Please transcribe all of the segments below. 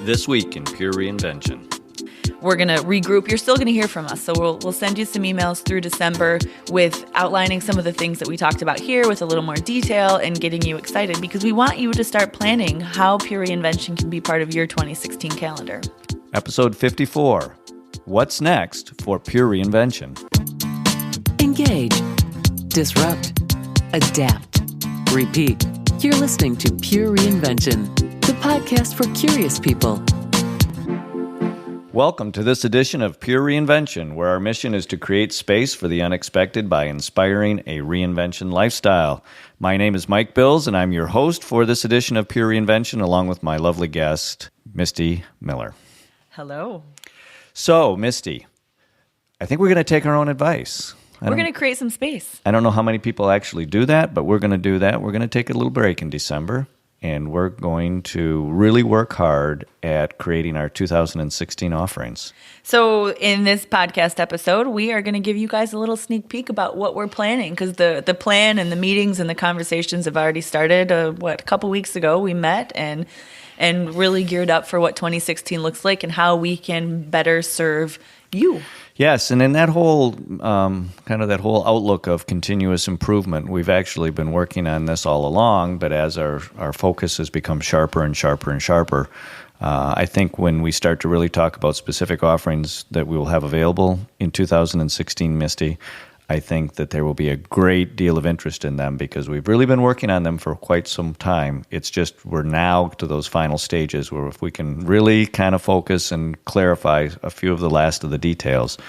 This week in Pure Reinvention. We're going to regroup. You're still going to hear from us. So we'll send you some emails through December with outlining some of the things that we talked about here with a little more detail and getting you excited because we want you to start planning how Pure Reinvention can be part of your 2016 calendar. Episode 54. What's next for Pure Reinvention? Engage, disrupt, adapt, repeat. You're listening to Pure Reinvention, the podcast for curious people. Welcome to this edition of Pure Reinvention, where our mission is to create space for the unexpected by inspiring a reinvention lifestyle. My name is Mike Bills, and I'm your host for this edition of Pure Reinvention, along with my lovely guest, Misty Miller. Hello. So, Misty, I think we're going to take our own advice. We're going to create some space. I don't know how many people actually do that, but we're going to do that. We're going to take a little break in December, and we're going to really work hard at creating our 2016 offerings. So in this podcast episode, we are going to give you guys a little sneak peek about what we're planning because the plan and the meetings and the conversations have already started. A couple weeks ago we met and really geared up for what 2016 looks like and how we can better serve you. Yes, and in that whole that whole outlook of continuous improvement, we've actually been working on this all along, but as our focus has become sharper and sharper and sharper, I think when we start to really talk about specific offerings that we will have available in 2016, Misty, I think that there will be a great deal of interest in them because we've really been working on them for quite some time. It's just we're now to those final stages where if we can really kind of focus and clarify a few of the last of the details,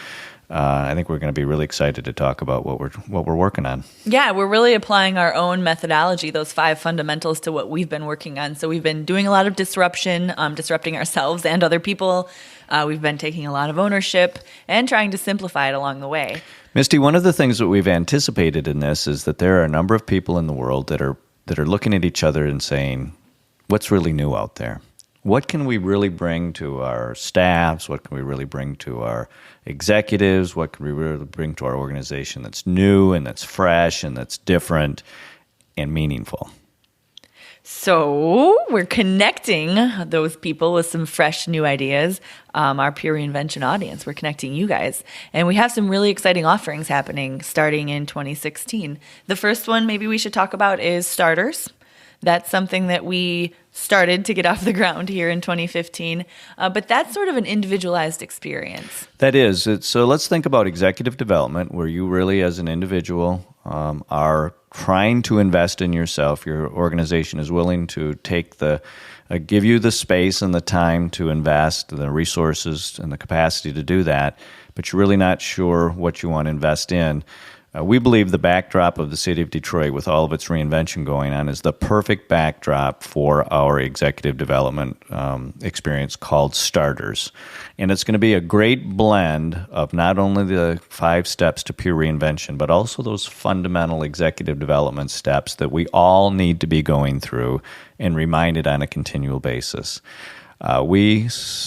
I think we're going to be really excited to talk about what we're working on. Yeah, we're really applying our own methodology, those 5 fundamentals to what we've been working on. So we've been doing a lot of disruption, disrupting ourselves and other people. We've been taking a lot of ownership and trying to simplify it along the way. Misty, one of the things that we've anticipated in this is that there are a number of people in the world that are looking at each other and saying, what's really new out there? What can we really bring to our staffs? What can we really bring to our executives? What can we really bring to our organization that's new and that's fresh and that's different and meaningful? So we're connecting those people with some fresh new ideas, our Pure Reinvention audience. We're connecting you guys. And we have some really exciting offerings happening starting in 2016. The first one maybe we should talk about is starters. That's something that we started to get off the ground here in 2015, but that's sort of an individualized experience. That is. So let's think about executive development, where you really as an individual are trying to invest in yourself. Your organization is willing to take give you the space and the time to invest, the resources and the capacity to do that, but you're really not sure what you want to invest in. We believe the backdrop of the city of Detroit with all of its reinvention going on is the perfect backdrop for our executive development experience called Starters. And it's going to be a great blend of not only the 5 steps to pure reinvention, but also those fundamental executive development steps that we all need to be going through and reminded on a continual basis. We believe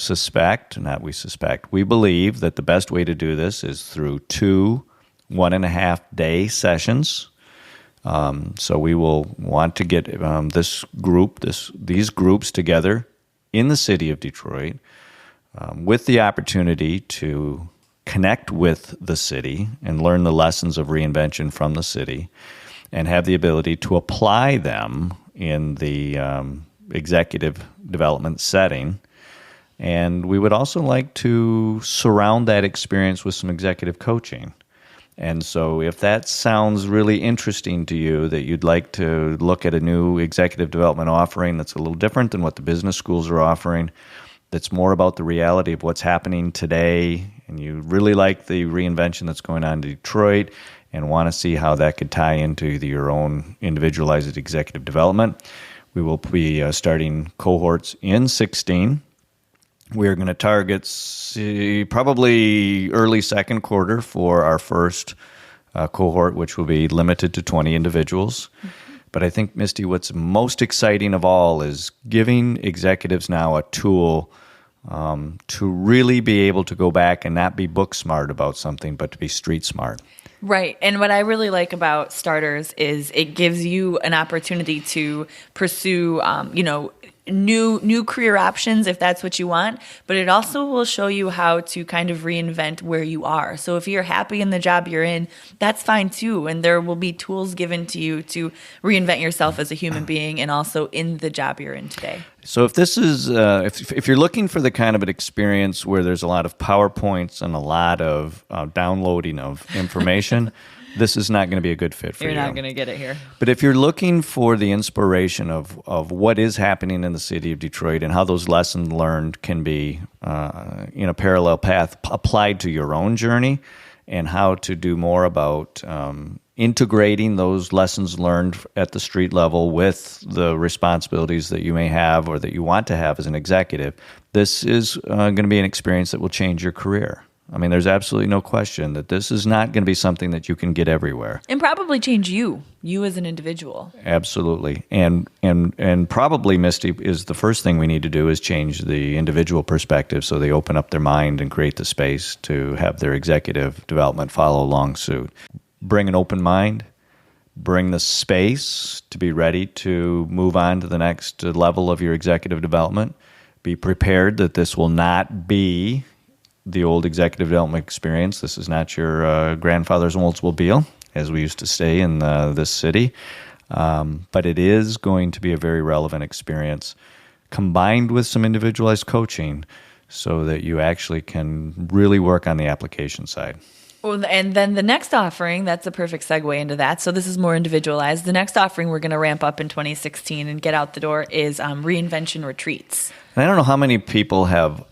that the best way to do this is through 2 1.5-day sessions. So we will want to get these groups together in the city of Detroit with the opportunity to connect with the city and learn the lessons of reinvention from the city and have the ability to apply them in the executive development setting. And we would also like to surround that experience with some executive coaching. And so if that sounds really interesting to you, that you'd like to look at a new executive development offering that's a little different than what the business schools are offering, that's more about the reality of what's happening today, and you really like the reinvention that's going on in Detroit and want to see how that could tie into your own individualized executive development, we will be starting cohorts in 16. We're going to target probably early second quarter for our first cohort, which will be limited to 20 individuals. Mm-hmm. But I think, Misty, what's most exciting of all is giving executives now a tool to really be able to go back and not be book smart about something, but to be street smart. Right. And what I really like about Starters is it gives you an opportunity to pursue, new career options if that's what you want, but it also will show you how to kind of reinvent where you are. So if you're happy in the job you're in, that's fine too, and there will be tools given to you to reinvent yourself as a human being and also in the job you're in today. So if this is, if you're looking for the kind of an experience where there's a lot of PowerPoints and a lot of downloading of information, this is not going to be a good fit for you. You're not going to get it here. But if you're looking for the inspiration of what is happening in the city of Detroit and how those lessons learned can be in a parallel path applied to your own journey, and how to do more about integrating those lessons learned at the street level with the responsibilities that you may have or that you want to have as an executive, this is going to be an experience that will change your career. I mean, there's absolutely no question that this is not going to be something that you can get everywhere. And probably change you as an individual. Absolutely. And probably, Misty, is the first thing we need to do is change the individual perspective so they open up their mind and create the space to have their executive development follow along suit. Bring an open mind, bring the space to be ready to move on to the next level of your executive development. Be prepared that this will not be the old executive development experience. This is not your grandfather's Oldsmobile, as we used to say in this city. But it is going to be a very relevant experience combined with some individualized coaching so that you actually can really work on the application side. Well, and then the next offering, that's a perfect segue into that. So this is more individualized. The next offering we're going to ramp up in 2016 and get out the door is Reinvention Retreats. And I don't know how many people have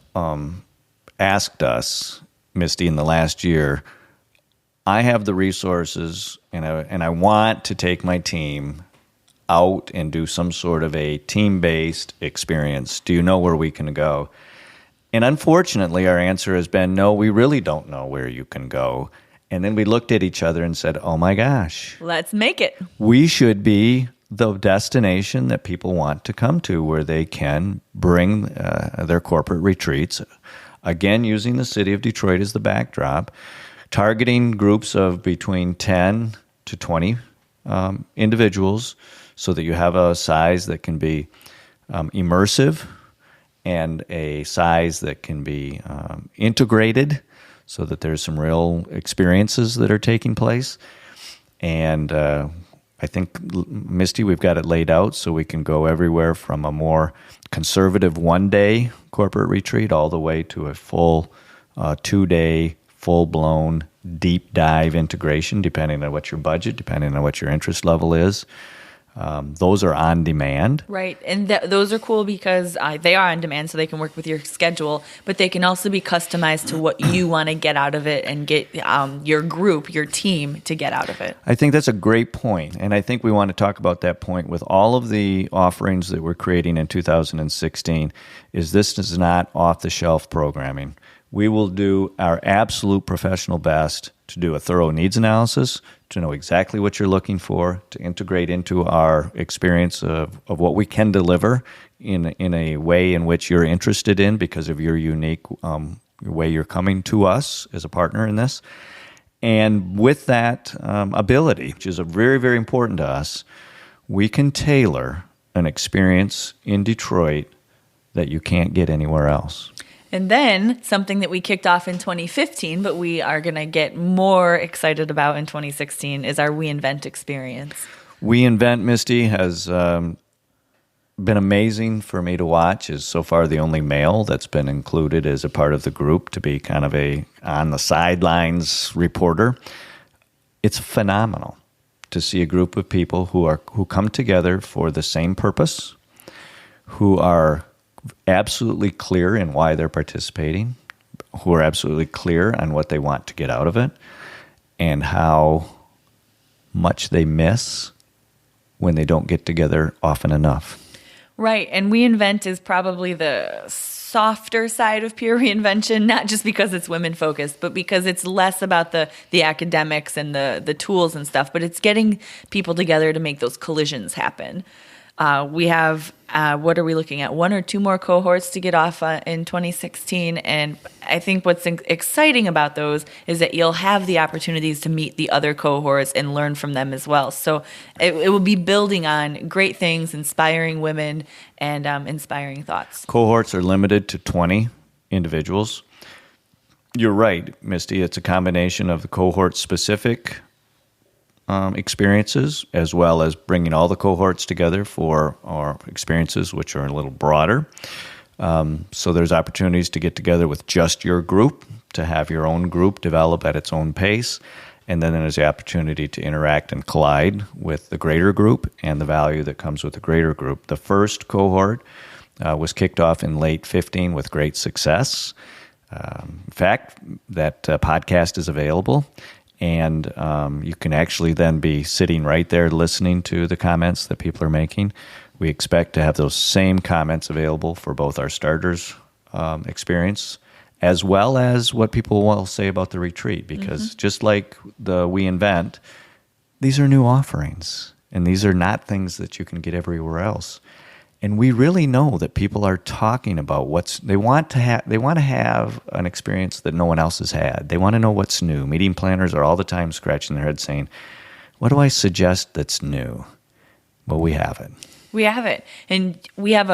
asked us, Misty, in the last year, I have the resources and I want to take my team out and do some sort of a team-based experience. Do you know where we can go? And unfortunately, our answer has been, no, we really don't know where you can go. And then we looked at each other and said, oh my gosh. Let's make it. We should be the destination that people want to come to where they can bring their corporate retreats. Again, using the city of Detroit as the backdrop, targeting groups of between 10 to 20 individuals so that you have a size that can be immersive and a size that can be integrated so that there's some real experiences that are taking place. And I think, Misty, we've got it laid out so we can go everywhere from a more conservative one-day corporate retreat all the way to a full 2-day, full-blown, deep dive integration, depending on what your budget, depending on what your interest level is. Those are on demand. Right. And those are cool because they are on demand, so they can work with your schedule, but they can also be customized to what you want to get out of it and get your group, your team to get out of it. I think that's a great point. And I think we want to talk about that point with all of the offerings that we're creating in 2016 is this is not off-the-shelf programming. We will do our absolute professional best to do a thorough needs analysis, to know exactly what you're looking for, to integrate into our experience of what we can deliver in a way in which you're interested in because of your unique way you're coming to us as a partner in this. And with that ability, which is very, very important to us, we can tailor an experience in Detroit that you can't get anywhere else. And then something that we kicked off in 2015, but we are going to get more excited about in 2016 is our Reinvent experience. Reinvent, Misty, has been amazing for me to watch. Is so far the only male that's been included as a part of the group to be kind of a on the sidelines reporter. It's phenomenal to see a group of people who come together for the same purpose, who are absolutely clear in why they're participating, who are absolutely clear on what they want to get out of it, and how much they miss when they don't get together often enough. Right, and Reinvent is probably the softer side of Pure Reinvention, not just because it's women-focused, but because it's less about the academics and the tools and stuff, but it's getting people together to make those collisions happen. We have, what are we looking at? 1 or 2 more cohorts to get off in 2016. And I think what's exciting about those is that you'll have the opportunities to meet the other cohorts and learn from them as well. So it will be building on great things, inspiring women, and inspiring thoughts. Cohorts are limited to 20 individuals. You're right, Misty. It's a combination of the cohort-specific experiences, as well as bringing all the cohorts together for our experiences, which are a little broader. So there's opportunities to get together with just your group, to have your own group develop at its own pace. And then there's the opportunity to interact and collide with the greater group and the value that comes with the greater group. The first cohort was kicked off in late 2015 with great success. In fact, that podcast is available. And you can actually then be sitting right there listening to the comments that people are making. We expect to have those same comments available for both our starters experience, as well as what people will say about the retreat. Because just like the We Invent, these are new offerings. And these are not things that you can get everywhere else. And we really know that people are talking about they want to have an experience that no one else has had. They want to know what's new. Meeting planners are all the time scratching their head saying, what do I suggest that's new? Well, we have it. We have it. And we have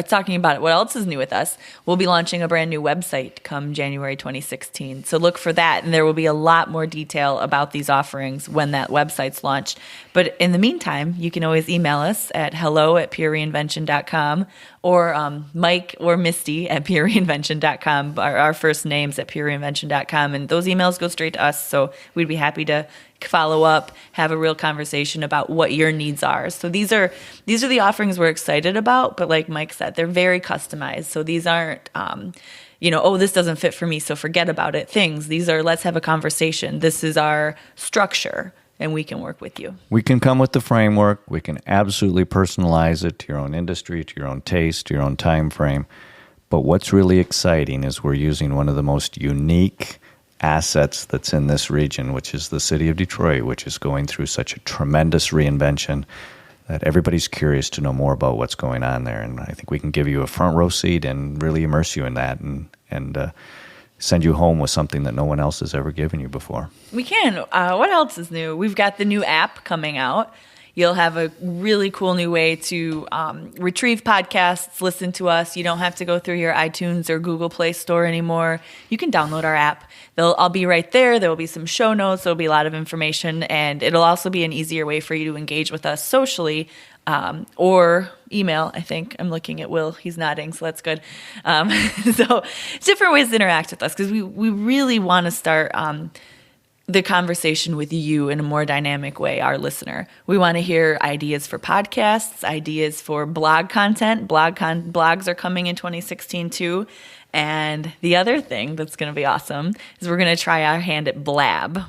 talking about it. What else is new with us? We'll be launching a brand new website come January 2016. So look for that. And there will be a lot more detail about these offerings when that website's launched. But in the meantime, you can always email us at hello@PureReinvention.com or Mike or Misty at PureReinvention.com, our first names at PureReinvention.com. And those emails go straight to us. So we'd be happy to follow up, have a real conversation about what your needs are. So these are the offerings we're excited about, but like Mike said, they're very customized. So these aren't, this doesn't fit for me, so forget about it things. These are, let's have a conversation. This is our structure, and we can work with you. We can come with the framework. We can absolutely personalize it to your own industry, to your own taste, to your own time frame. But what's really exciting is we're using one of the most unique assets that's in this region, which is the city of Detroit, which is going through such a tremendous reinvention that everybody's curious to know more about what's going on there. And I think we can give you a front row seat and really immerse you in that and send you home with something that no one else has ever given you before. We can. What else is new? We've got the new app coming out. You'll have a really cool new way to retrieve podcasts, listen to us. You don't have to go through your iTunes or Google Play Store anymore. You can download our app. I'll be right there. There will be some show notes. There'll be a lot of information. And it'll also be an easier way for you to engage with us socially or email. I think I'm looking at Will. He's nodding, so that's good. So different ways to interact with us because we really want to start the conversation with you in a more dynamic way, our listener. We want to hear ideas for podcasts, ideas for blog content. Blogs are coming in 2016 too. And the other thing that's going to be awesome is we're going to try our hand at Blab.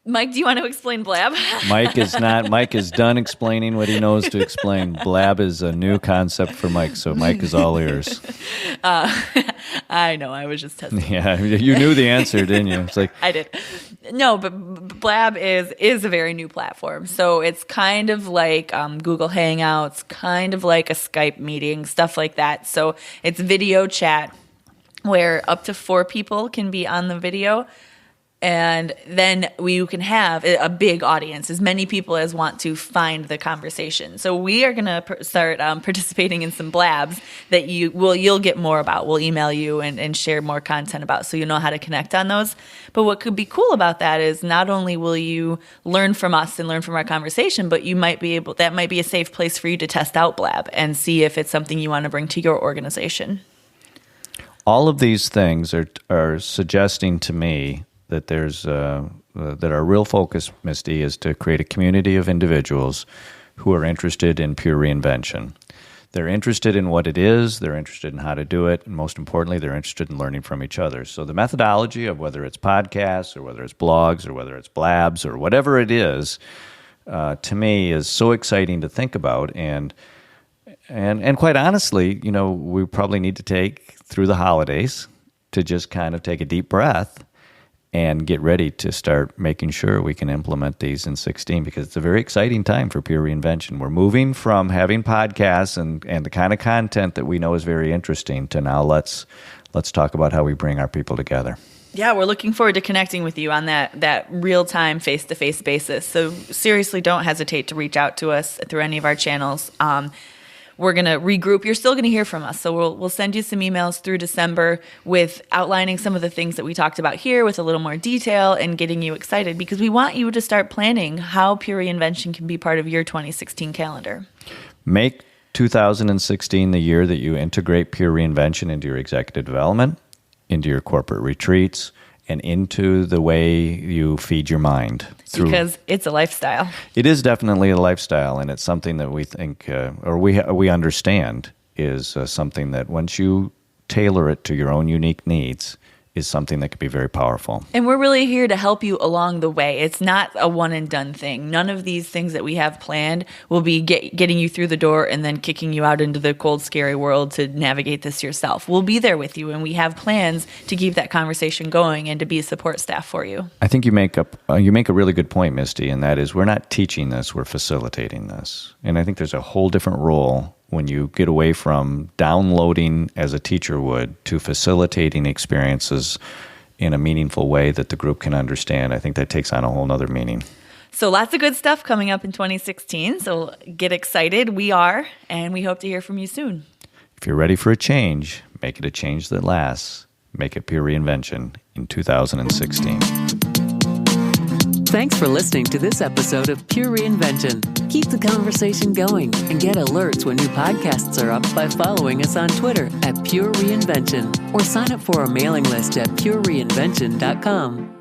Mike, do you want to explain Blab? Mike is done explaining what he knows to explain. Blab is a new concept for Mike, so Mike is all ears. I know, I was just testing. Yeah, you knew the answer, didn't you? It's like I did. No, but Blab is a very new platform. So it's kind of like Google Hangouts, kind of like a Skype meeting, stuff like that. So it's video chat where up to 4 people can be on the video. And then you can have a big audience, as many people as want to find the conversation. So we are going to start participating in some blabs that you'll get more about. We'll email you and share more content about, so you know how to connect on those. But what could be cool about that is not only will you learn from us and learn from our conversation, but that might be a safe place for you to test out Blab and see if it's something you want to bring to your organization. All of these things are suggesting to me that that our real focus, Misty, is to create a community of individuals who are interested in pure reinvention. They're interested in what it is, they're interested in how to do it, and most importantly, they're interested in learning from each other. So the methodology of whether it's podcasts or whether it's blogs or whether it's blabs or whatever it is, to me is so exciting to think about. And quite honestly, we probably need to take through the holidays to just kind of take a deep breath and get ready to start making sure we can implement these in 16, because it's a very exciting time for Pure Reinvention. We're moving from having podcasts and the kind of content that we know is very interesting to now let's talk about how we bring our people together. Yeah, we're looking forward to connecting with you on that real-time, face-to-face basis. So seriously, don't hesitate to reach out to us through any of our channels. We're going to regroup. You're still going to hear from us. So we'll send you some emails through December with outlining some of the things that we talked about here with a little more detail and getting you excited, because we want you to start planning how Pure Reinvention can be part of your 2016 calendar. Make 2016 the year that you integrate Pure Reinvention into your executive development, into your corporate retreats, and into the way you feed your mind. Because it's a lifestyle. It is definitely a lifestyle, and it's something that we think, or we understand, is something that once you tailor it to your own unique needs, is something that can be very powerful. And we're really here to help you along the way. It's not a one and done thing. None of these things that we have planned will be getting you through the door and then kicking you out into the cold, scary world to navigate this yourself. We'll be there with you, and we have plans to keep that conversation going and to be a support staff for you. I think you make a really good point, Misty, and that is we're not teaching this, we're facilitating this. And I think there's a whole different role when you get away from downloading as a teacher would to facilitating experiences in a meaningful way that the group can understand. I think that takes on a whole nother meaning. So lots of good stuff coming up in 2016. So get excited. We are, and we hope to hear from you soon. If you're ready for a change, make it a change that lasts. Make it Pure Reinvention in 2016. Thanks for listening to this episode of Pure Reinvention. Keep the conversation going and get alerts when new podcasts are up by following us on Twitter at Pure Reinvention or sign up for our mailing list at purereinvention.com.